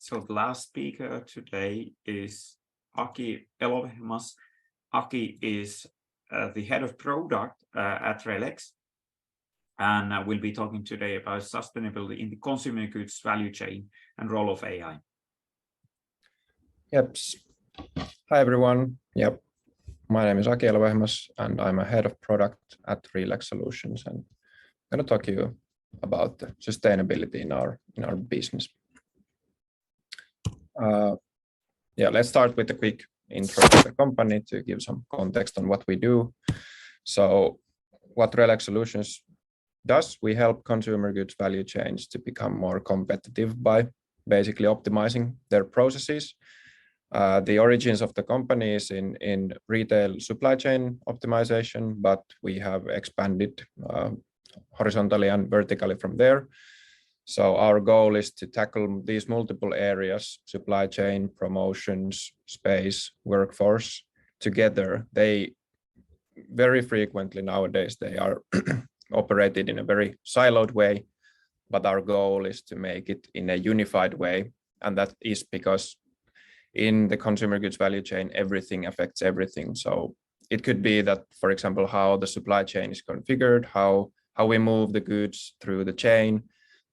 So the last speaker today is AI Elovehmas. Aki is the head of product at RELEX, and we'll be talking today about sustainability in the consumer goods value chain and role of AI. Yep. Hi, everyone. Yep. My name is Aki Elovehmas, and I'm a head of product at RELEX Solutions, and I'm going to talk to you about the sustainability in our business. Let's start with a quick intro to the company to give some context on what we do. So what RELEX Solutions does, we help consumer goods value chains to become more competitive by basically optimizing their processes. The origins of the company is in retail supply chain optimization, but we have expanded horizontally and vertically from there. So our goal is to tackle these multiple areas: supply chain, promotions, space, workforce together. They very frequently nowadays they are operated in a very siloed way, but our goal is to make it in a unified way. And that is because in the consumer goods value chain, everything affects everything. So it could be that, for example, how the supply chain is configured, how we move the goods through the chain.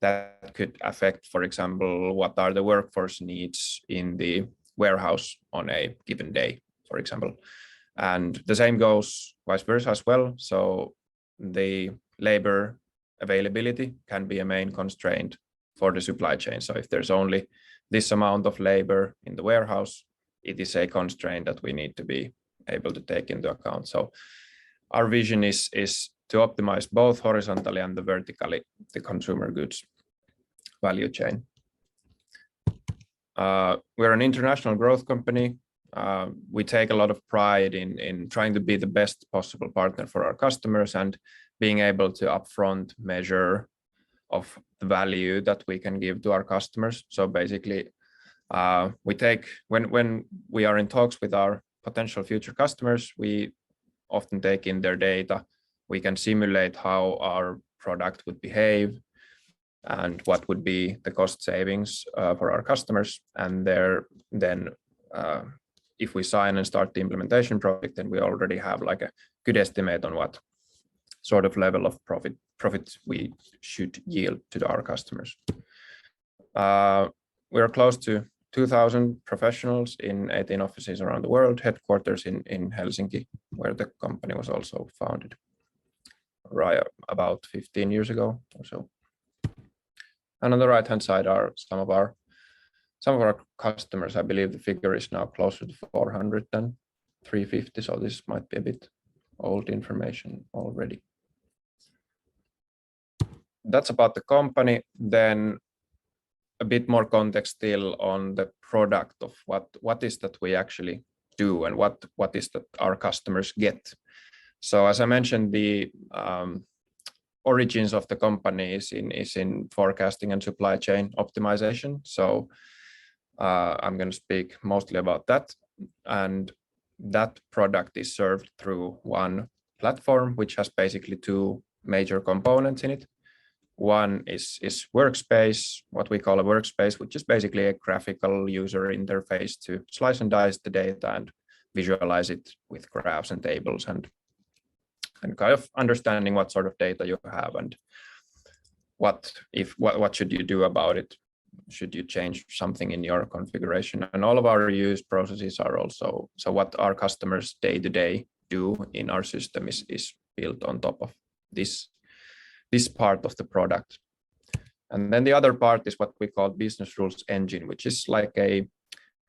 That could affect, for example, what are the workforce needs in the warehouse on a given day, for example. And the same goes vice versa as well. So the labor availability can be a main constraint for the supply chain. So if there's only this amount of labor in the warehouse, it is a constraint that we need to be able to take into account. So our vision is to optimize both horizontally and vertically the consumer goods value chain. We're an international growth company. We take a lot of pride in trying to be the best possible partner for our customers and being able to upfront measure of the value that we can give to our customers. So basically, we take when we are in talks with our potential future customers, we often take in their data. We can simulate how our product would behave and what would be the cost savings for our customers. And then if we sign and start the implementation project, then we already have like a good estimate on what sort of level of profit we should yield to our customers. We are close to 2,000 professionals in 18 offices around the world, headquarters in Helsinki, where the company was also founded right about 15 years ago or so. And on the right-hand side are some of our customers. I believe the figure is now closer to 400 than 350, so this might be a bit old information already. That's about the company. Then a bit more context still on the product of what is that we actually do and what is that our customers get. So as I mentioned, the origins of the company is in forecasting and supply chain optimization. So I'm going to speak mostly about that. And that product is served through one platform, which has basically two major components in it. One is workspace, what we call a workspace, which is basically a graphical user interface to slice and dice the data and visualize it with graphs and tables and kind of understanding what sort of data you have and what should you do about it. Should you change something in your configuration? And all of our use processes are also, so what our customers day-to-day do in our system is built on top of this part of the product. And then the other part is what we call business rules engine, which is like a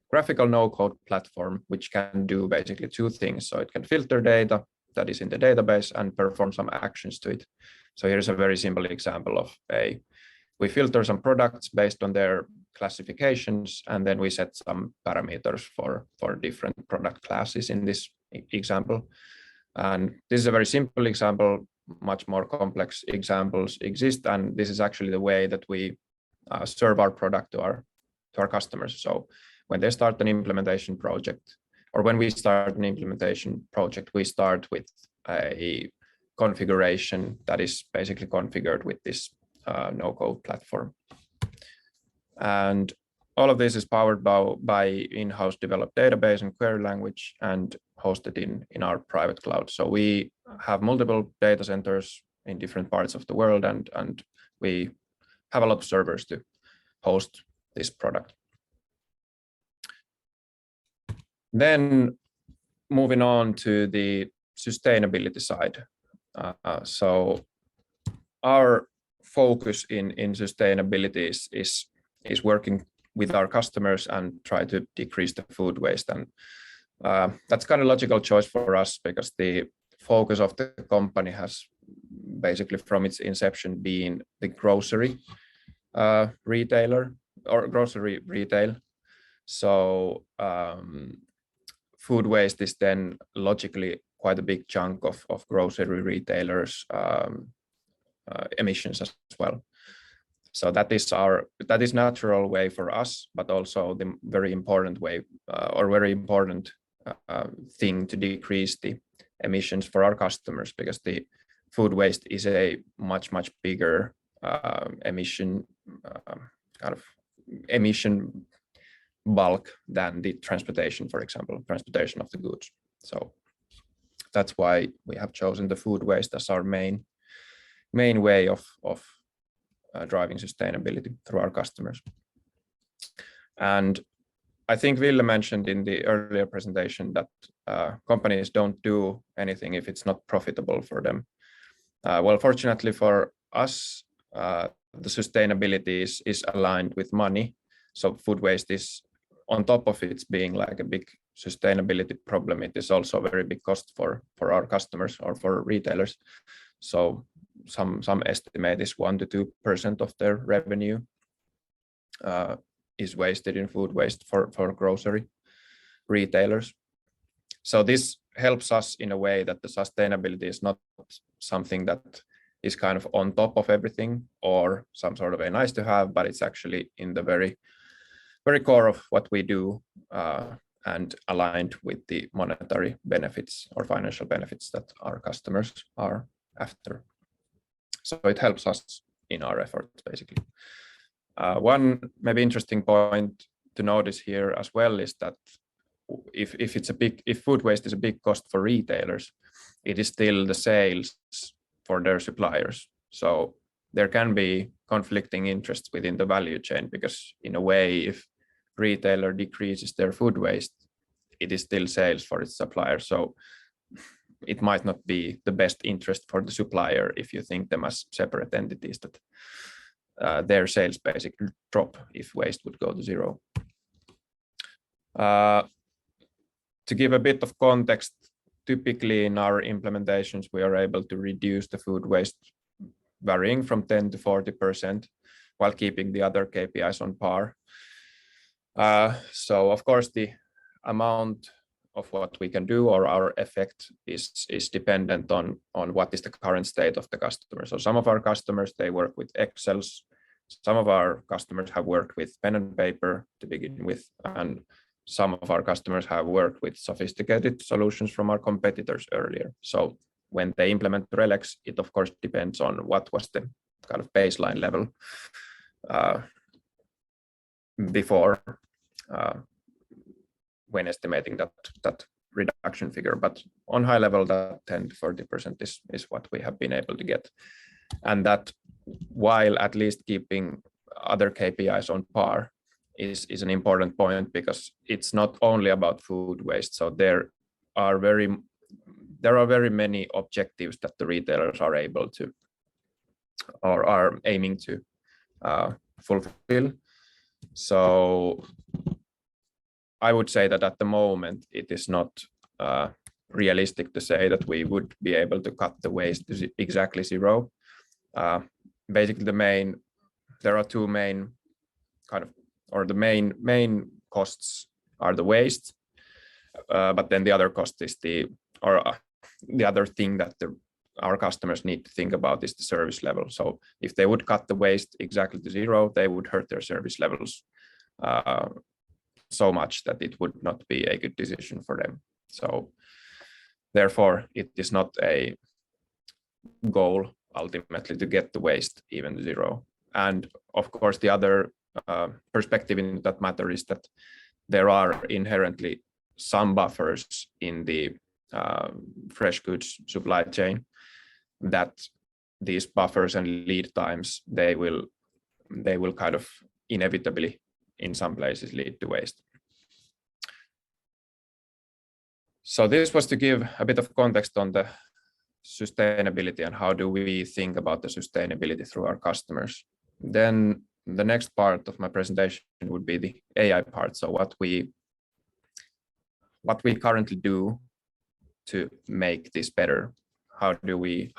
graphical no-code platform, which can do basically two things. So it can filter data that is in the database and perform some actions to it. So here's a very simple example of we filter some products based on their classifications, and then we set some parameters for different product classes in this example. And this is a very simple example. Much more complex examples exist, and this is actually the way that we serve our product to our customers. So when they start an implementation project, or when we start an implementation project, we start with a configuration that is basically configured with this no-code platform. And all of this is powered by in-house developed database and query language and hosted in our private cloud. So we have multiple data centers in different parts of the world, and we have a lot of servers to host this product. Then moving on to the sustainability side. So our focus in sustainability is working with our customers and try to decrease the food waste. And that's kind of logical choice for us because the focus of the company has basically from its inception been the grocery retailer or grocery retail. So food waste is then logically quite a big chunk of grocery retailers' emissions as well. So that is natural way for us, but also the very important way or very important thing to decrease the emissions for our customers, because the food waste is a much bigger emission bulk than the transportation, for example, transportation of the goods. So that's why we have chosen the food waste as our main way of driving sustainability through our customers. And I think Ville mentioned in the earlier presentation that companies don't do anything if it's not profitable for them. Well, fortunately for us, the sustainability is aligned with money. So food waste is, on top of it being like a big sustainability problem, it is also a very big cost for our customers or for retailers. So some estimate is 1 to 2% of their revenue is wasted in food waste for grocery retailers. So this helps us in a way that the sustainability is not something that is kind of on top of everything or some sort of a nice to have, but it's actually in the very core of what we do and aligned with the monetary benefits or financial benefits that our customers are after. So it helps us in our efforts, basically. One maybe interesting point to notice here as well is that if food waste is a big cost for retailers, it is still the sales for their suppliers. So there can be conflicting interests within the value chain, because in a way, if retailer decreases their food waste, it is still sales for its supplier. So it might not be the best interest for the supplier if you think them as separate entities, that their sales basically drop if waste would go to zero. To give a bit of context, typically in our implementations, we are able to reduce the food waste varying from 10 to 40% while keeping the other KPIs on par. So of course, the amount of what we can do or our effect is dependent on what is the current state of the customer. So some of our customers, they work with Excels. Some of our customers have worked with pen and paper to begin with, and some of our customers have worked with sophisticated solutions from our competitors earlier. So when they implement RELEX, it of course depends on what was the kind of baseline level before when estimating that reduction figure. But on high level, that 10 to 30% is what we have been able to get. And that, while at least keeping other KPIs on par, is an important point, because it's not only about food waste. So there are very many objectives that the retailers are able to or are aiming to fulfill. So I would say that at the moment it is not realistic to say that we would be able to cut the waste to exactly zero. Basically, there are two main kind of, or the main costs are the waste, but then the other cost is the other thing that our customers need to think about is the service level. So if they would cut the waste exactly to zero, they would hurt their service levels so much that it would not be a good decision for them. So therefore, it is not a goal ultimately to get the waste even to zero. And of course, the other perspective in that matter is that there are inherently some buffers in the fresh goods supply chain, that these buffers and lead times, they will kind of inevitably in some places lead to waste. So this was to give a bit of context on the sustainability and how do we think about the sustainability through our customers. Then the next part of my presentation would be the AI part. So what we currently do to make this better. How do we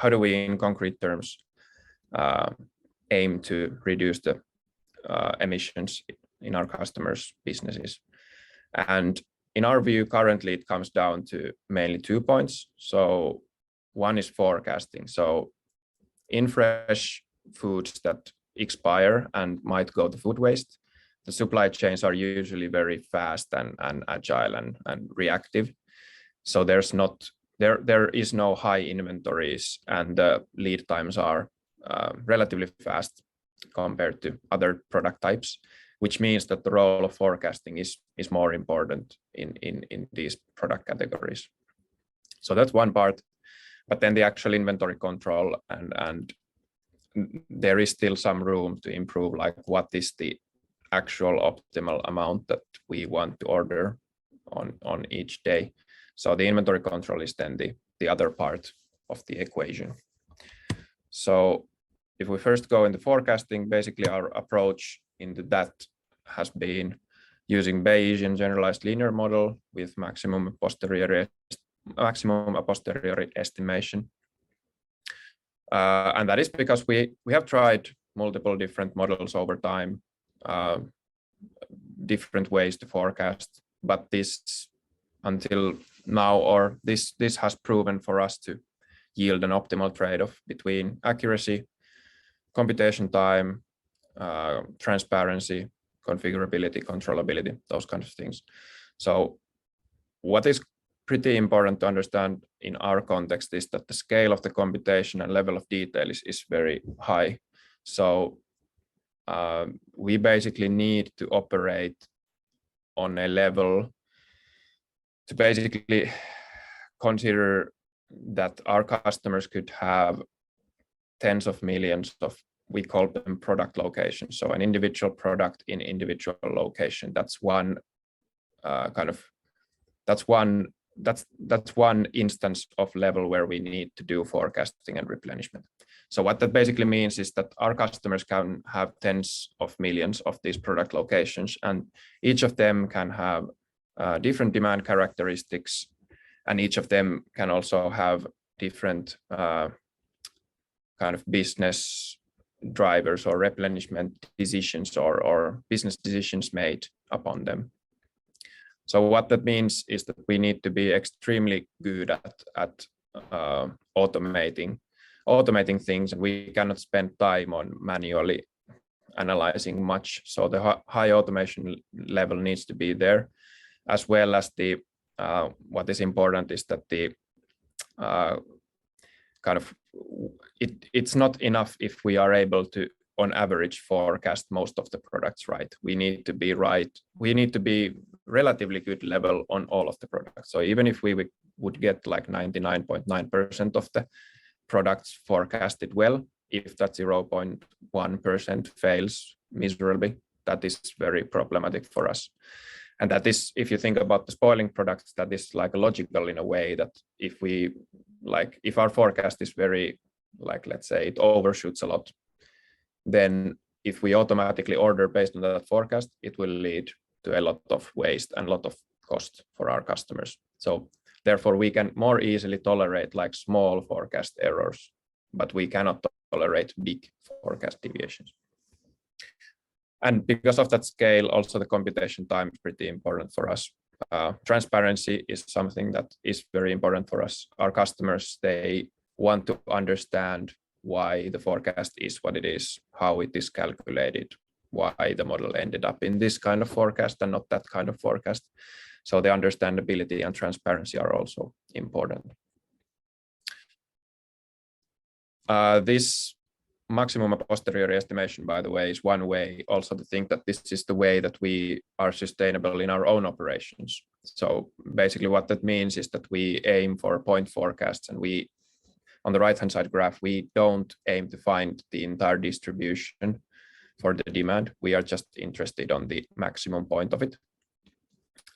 in concrete terms aim to reduce the emissions in our customers' businesses? And in our view, currently it comes down to mainly 2 points. So one is forecasting. So in fresh foods that expire and might go to food waste, the supply chains are usually very fast and agile and reactive. So there is no high inventories, and the lead times are relatively fast compared to other product types, which means that the role of forecasting is more important in these product categories. So that's one part. But then the actual inventory control, and there is still some room to improve, like what is the actual optimal amount that we want to order on each day. So the inventory control is then the other part of the equation. So if we first go into forecasting, basically our approach into that has been using Bayesian generalized linear model with maximum a posteriori estimation. And that is because we have tried multiple different models over time, different ways to forecast, but this until now, or this has proven for us to yield an optimal trade-off between accuracy, computation time, transparency, configurability, controllability, those kinds of things. So what is pretty important to understand in our context is that the scale of the computation and level of detail is very high. So we basically need to operate on a level to basically consider that our customers could have tens of millions of, we call them product locations. So an individual product in individual location. That's one that's one instance of level where we need to do forecasting and replenishment. So what that basically means is that our customers can have tens of millions of these product locations, and each of them can have different demand characteristics, and each of them can also have different kind of business drivers or replenishment decisions or business decisions made upon them. So what that means is that we need to be extremely good at automating things, and we cannot spend time on manually analyzing much. So the high automation level needs to be there, as well as the what is important is that the kind of it's not enough if we are able to on average forecast most of the products right. We need to be right. We need to be relatively good level on all of the products. So even if we would get like 99.9% of the products forecasted well, if that 0.1% fails miserably, that is very problematic for us. And that is, if you think about the spoiling products, that is like logical in a way that if our forecast is very, like, let's say it overshoots a lot, then if we automatically order based on that forecast, it will lead to a lot of waste and a lot of cost for our customers. So therefore we can more easily tolerate like small forecast errors, but we cannot tolerate big forecast deviations. And because of that scale, also the computation time is pretty important for us. Transparency is something that is very important for us. Our customers, they want to understand why the forecast is what it is, how it is calculated, why the model ended up in this kind of forecast and not that kind of forecast. So the understandability and transparency are also important. This maximum a posteriori estimation, by the way, is one way also to think that this is the way that we are sustainable in our own operations. So basically what that means is that we aim for point forecasts, and we, on the right-hand side graph, we don't aim to find the entire distribution for the demand. We are just interested on the maximum point of it.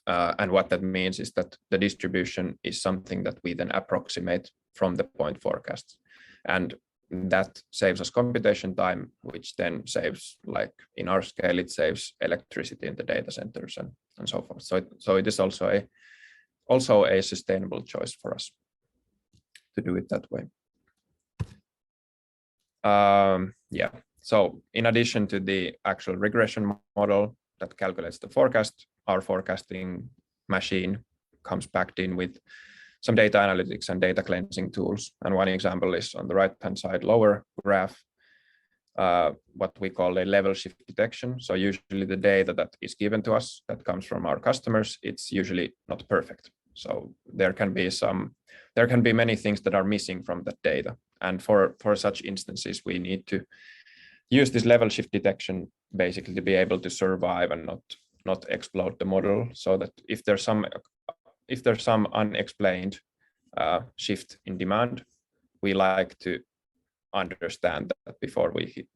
And what that means is that the distribution is something that we then approximate from the point forecasts. And that saves us computation time, which then saves, like in our scale, it saves electricity in the data centers and so forth. So it is also a sustainable choice for us to do it that way. Yeah. So in addition to the actual regression model that calculates the forecast, our forecasting machine comes packed in with some data analytics and data cleansing tools. And one example is on the right-hand side lower graph, what we call a level shift detection. So usually the data that is given to us that comes from our customers, it's usually not perfect. So there can be many things that are missing from that data. And for such instances, we need to use this level shift detection basically to be able to survive and not explode the model, so that if there's some unexplained shift in demand, we like to understand that before we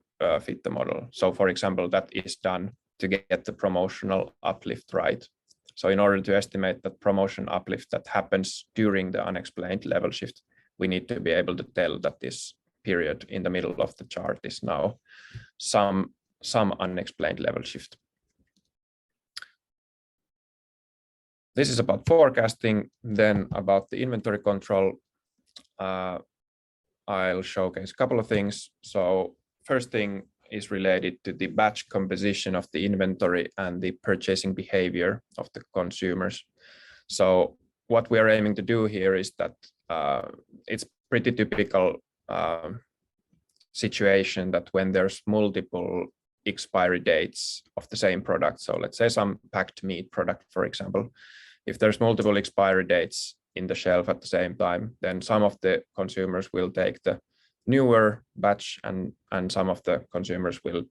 fit the model. So for example, that is done to get the promotional uplift right. So in order to estimate that promotion uplift that happens during the unexplained level shift, we need to be able to tell that this period in the middle of the chart is now some unexplained level shift. This is about forecasting. Then about the inventory control, I'll showcase a couple of things. So first thing is related to the batch composition of the inventory and the purchasing behavior of the consumers. So what we are aiming to do here is that it's pretty typical situation that when there's multiple expiry dates of the same product, so let's say some packed meat product, for example, if there's multiple expiry dates in the shelf at the same time, then some of the consumers will take the newer batch and some of the consumers will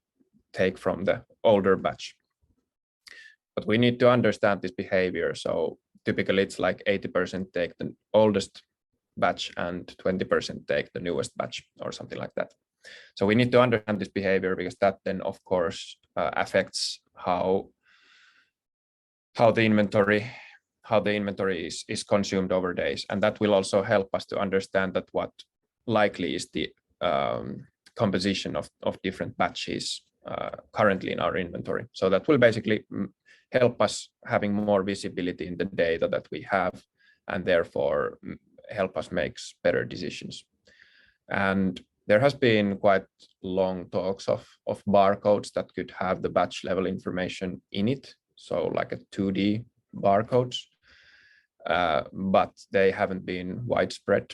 take from the older batch. But we need to understand this behavior. So typically it's like 80% take the oldest batch and 20% take the newest batch or something like that. So we need to understand this behavior, because that then of course affects how the inventory is consumed over days, and that will also help us to understand that what likely is the composition of different batches currently in our inventory. So that will basically help us having more visibility in the data that we have, and therefore help us make better decisions. And there has been quite long talks of barcodes that could have the batch level information in it, so like a 2D barcodes, but they haven't been widespread.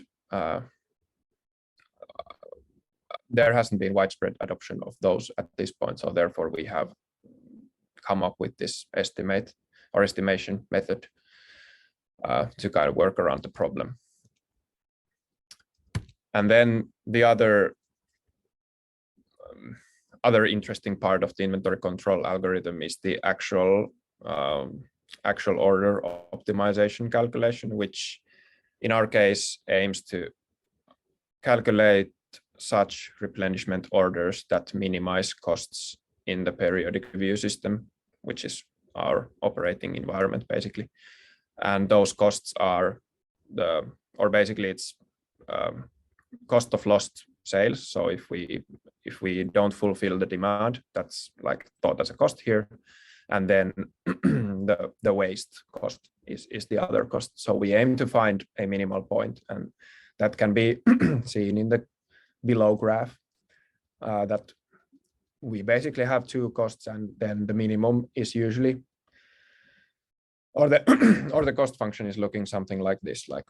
There hasn't been widespread adoption of those at this point, so therefore we have come up with this estimation method to kind of work around the problem. And then the other interesting part of the inventory control algorithm is the actual order optimization calculation, which in our case aims to calculate such replenishment orders that minimize costs in the periodic review system, which is our operating environment basically. And those costs are it's cost of lost sales. So if we don't fulfill the demand, that's like thought as a cost here. And then the waste cost is the other cost. So we aim to find a minimal point, and that can be seen in the below graph, that we basically have two costs, and then the minimum is usually, or the cost function is looking something like this, like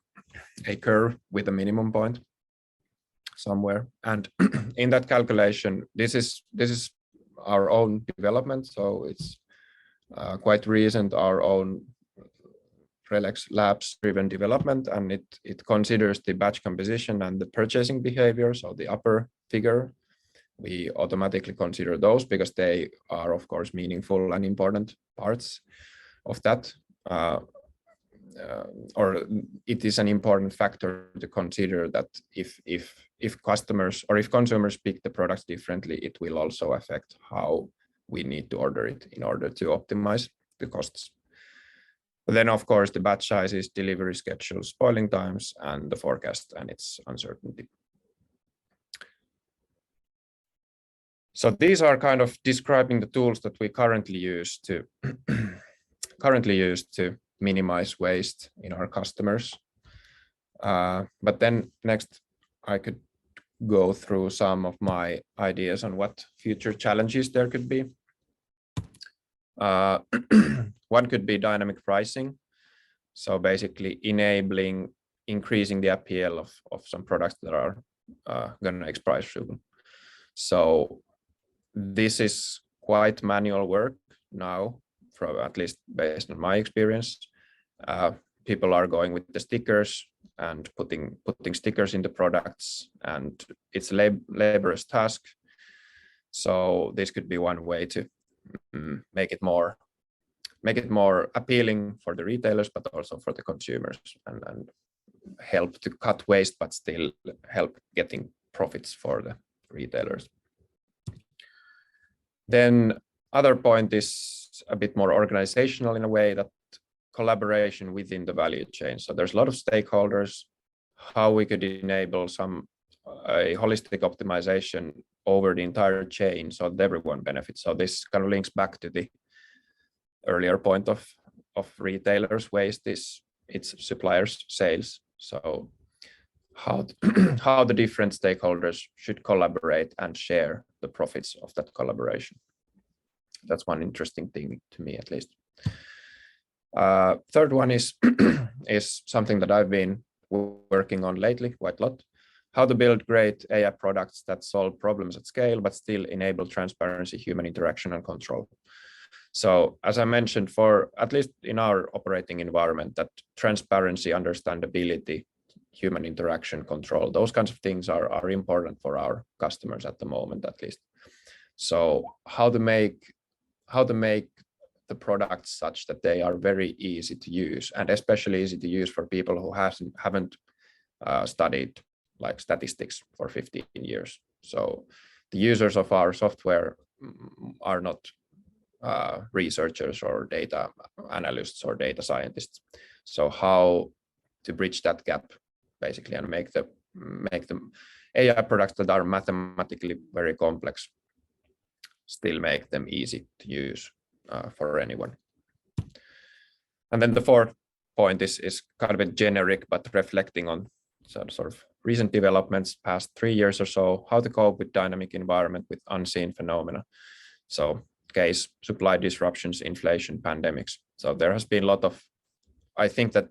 a curve with a minimum point somewhere. And in that calculation, this is our own development, so it's quite recent, our own RELEX Labs driven development, and it considers the batch composition and the purchasing behavior, so the upper figure, we automatically consider those because they are, of course, meaningful and important parts of that. Or it is an important factor to consider that if customers or if consumers pick the products differently, it will also affect how we need to order it in order to optimize the costs. But then, of course, the batch sizes, delivery schedules, spoiling times, and the forecast and its uncertainty. So these are kind of describing the tools that we currently use to minimize waste in our customers. But then next, I could go through some of my ideas on what future challenges there could be. One could be dynamic pricing. So basically increasing the appeal of some products that are going to expire soon. So this is quite manual work now, at least based on my experience. People are going with the stickers and putting stickers in the products, and it's a laborious task. So this could be one way to make it more appealing for the retailers, but also for the consumers, and help to cut waste, but still help getting profits for the retailers. Then other point is a bit more organizational in a way, that collaboration within the value chain. So there's a lot of stakeholders, how we could enable a holistic optimization over the entire chain so that everyone benefits. So this kind of links back to the earlier point of retailers' waste is its suppliers' sales. So how the different stakeholders should collaborate and share the profits of that collaboration. That's one interesting thing to me, at least. Third one is something that I've been working on lately quite a lot. How to build great AI products that solve problems at scale, but still enable transparency, human interaction, and control. So as I mentioned, for at least in our operating environment, that transparency, understandability, human interaction, control, those kinds of things are important for our customers at the moment, at least. So how to make the products such that they are very easy to use, and especially easy to use for people who haven't studied like statistics for 15 years. So the users of our software are not researchers or data analysts or data scientists. So how to bridge that gap, basically, and make the AI products that are mathematically very complex still make them easy to use for anyone. And then the fourth point is kind of a generic, but reflecting on sort of recent developments past 3 years or so, how to cope with dynamic environment with unseen phenomena. So case supply disruptions, inflation, pandemics. So there has been a lot of, I think that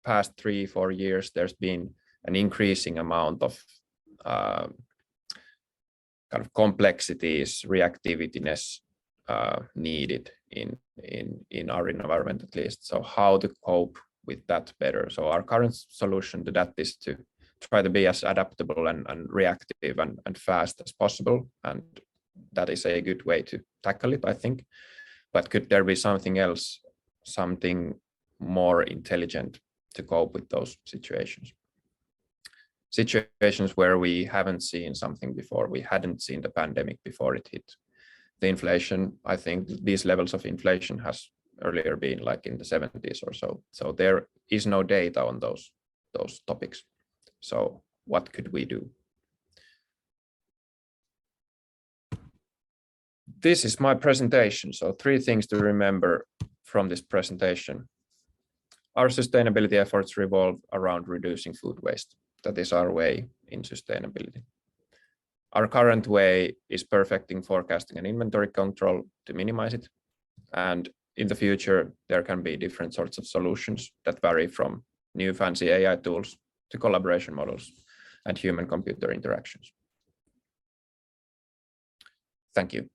past 3-4 years, there's been an increasing amount of kind of complexities, reactiveness needed in our environment, at least. So how to cope with that better. So our current solution to that is to try to be as adaptable and reactive and fast as possible. And that is a good way to tackle it, I think. But could there be something else, something more intelligent to cope with those situations? Situations where we haven't seen something before, we hadn't seen the pandemic before it hit. The inflation, I think these levels of inflation has earlier been like in the 70s or so. So there is no data on those topics. So what could we do? This is my presentation. So 3 things to remember from this presentation. Our sustainability efforts revolve around reducing food waste. That is our way in sustainability. Our current way is perfecting forecasting and inventory control to minimize it. And in the future, there can be different sorts of solutions that vary from new fancy AI tools to collaboration models and human-computer interactions. Thank you.